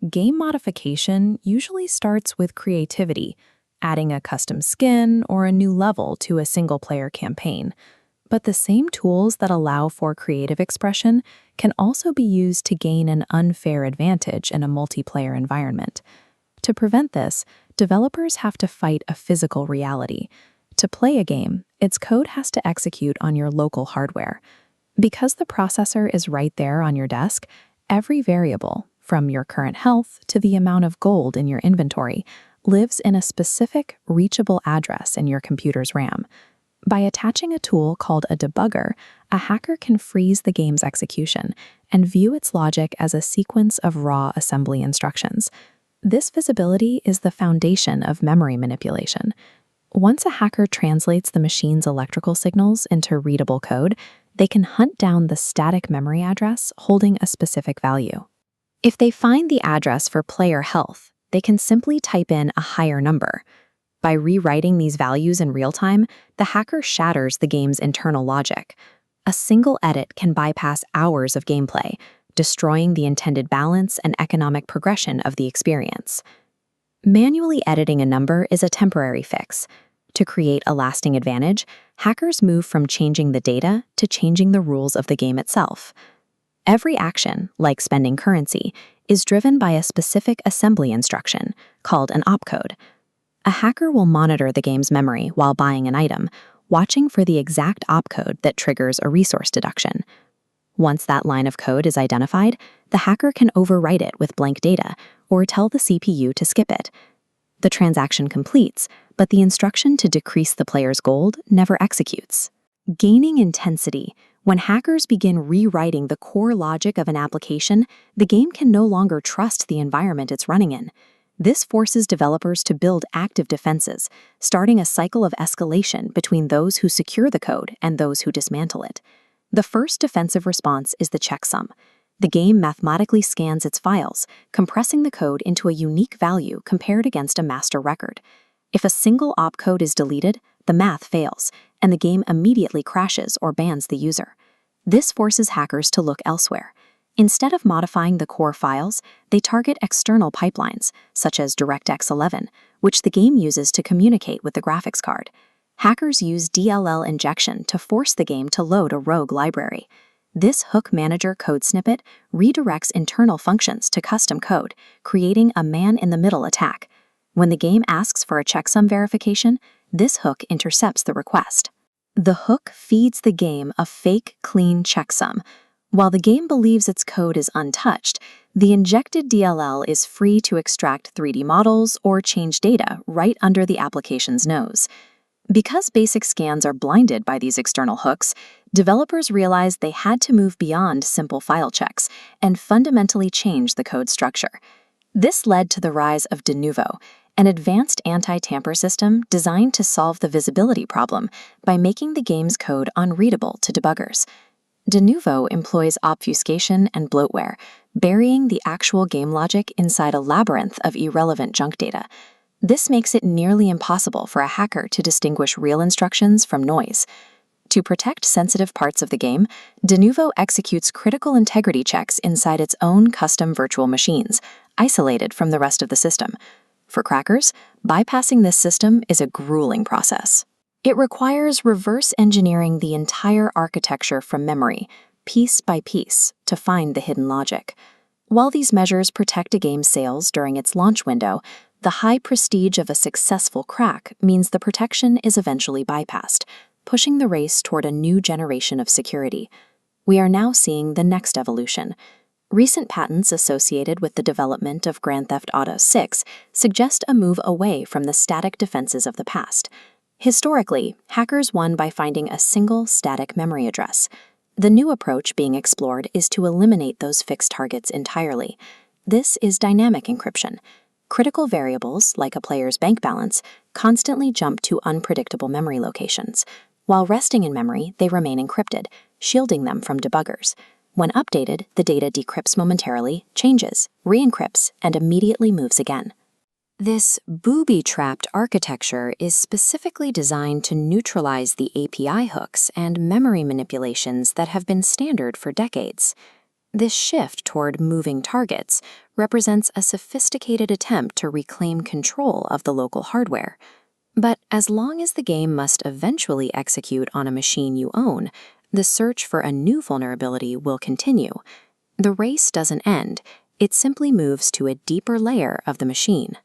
Game modification usually starts with creativity, adding a custom skin or a new level to a single-player campaign. But the same tools that allow for creative expression can also be used to gain an unfair advantage in a multiplayer environment. To prevent this, developers have to fight a physical reality. To play a game, its code has to execute on your local hardware. Because the processor is right there on your desk, every variable, from your current health to the amount of gold in your inventory, lives in a specific, reachable address in your computer's RAM. By attaching a tool called a debugger, a hacker can freeze the game's execution and view its logic as a sequence of raw assembly instructions. This visibility is the foundation of memory manipulation. Once a hacker translates the machine's electrical signals into readable code, they can hunt down the static memory address holding a specific value. If they find the address for player health, they can simply type in a higher number. By rewriting these values in real time, the hacker shatters the game's internal logic. A single edit can bypass hours of gameplay, destroying the intended balance and economic progression of the experience. Manually editing a number is a temporary fix. To create a lasting advantage, hackers move from changing the data to changing the rules of the game itself. Every action, like spending currency, is driven by a specific assembly instruction, called an opcode. A hacker will monitor the game's memory while buying an item, watching for the exact opcode that triggers a resource deduction. Once that line of code is identified, the hacker can overwrite it with blank data or tell the CPU to skip it. The transaction completes, but the instruction to decrease the player's gold never executes. Gaining intensity. When hackers begin rewriting the core logic of an application, the game can no longer trust the environment it's running in. This forces developers to build active defenses, starting a cycle of escalation between those who secure the code and those who dismantle it. The first defensive response is the checksum. The game mathematically scans its files, compressing the code into a unique value compared against a master record. If a single opcode is deleted, the math fails, and the game immediately crashes or bans the user. This forces hackers to look elsewhere. Instead of modifying the core files, they target external pipelines, such as DirectX 11, which the game uses to communicate with the graphics card. Hackers use DLL injection to force the game to load a rogue library. This hook manager code snippet redirects internal functions to custom code, creating a man-in-the-middle attack. When the game asks for a checksum verification, this hook intercepts the request. The hook feeds the game a fake, clean checksum. While the game believes its code is untouched, the injected DLL is free to extract 3D models or change data right under the application's nose. Because basic scans are blinded by these external hooks, developers realized they had to move beyond simple file checks and fundamentally change the code structure. This led to the rise of Denuvo, an advanced anti-tamper system designed to solve the visibility problem by making the game's code unreadable to debuggers. Denuvo employs obfuscation and bloatware, burying the actual game logic inside a labyrinth of irrelevant junk data. This makes it nearly impossible for a hacker to distinguish real instructions from noise. To protect sensitive parts of the game, Denuvo executes critical integrity checks inside its own custom virtual machines, isolated from the rest of the system. For crackers, bypassing this system is a grueling process. It requires reverse engineering the entire architecture from memory, piece by piece, to find the hidden logic. While these measures protect a game's sales during its launch window, the high prestige of a successful crack means the protection is eventually bypassed, pushing the race toward a new generation of security. We are now seeing the next evolution. Recent patents associated with the development of Grand Theft Auto 6 suggest a move away from the static defenses of the past. Historically, hackers won by finding a single static memory address. The new approach being explored is to eliminate those fixed targets entirely. This is dynamic encryption. Critical variables, like a player's bank balance, constantly jump to unpredictable memory locations. While resting in memory, they remain encrypted, shielding them from debuggers. When updated, the data decrypts momentarily, changes, re-encrypts, and immediately moves again. This booby-trapped architecture is specifically designed to neutralize the API hooks and memory manipulations that have been standard for decades. This shift toward moving targets represents a sophisticated attempt to reclaim control of the local hardware. But as long as the game must eventually execute on a machine you own, the search for a new vulnerability will continue. The race doesn't end, it simply moves to a deeper layer of the machine.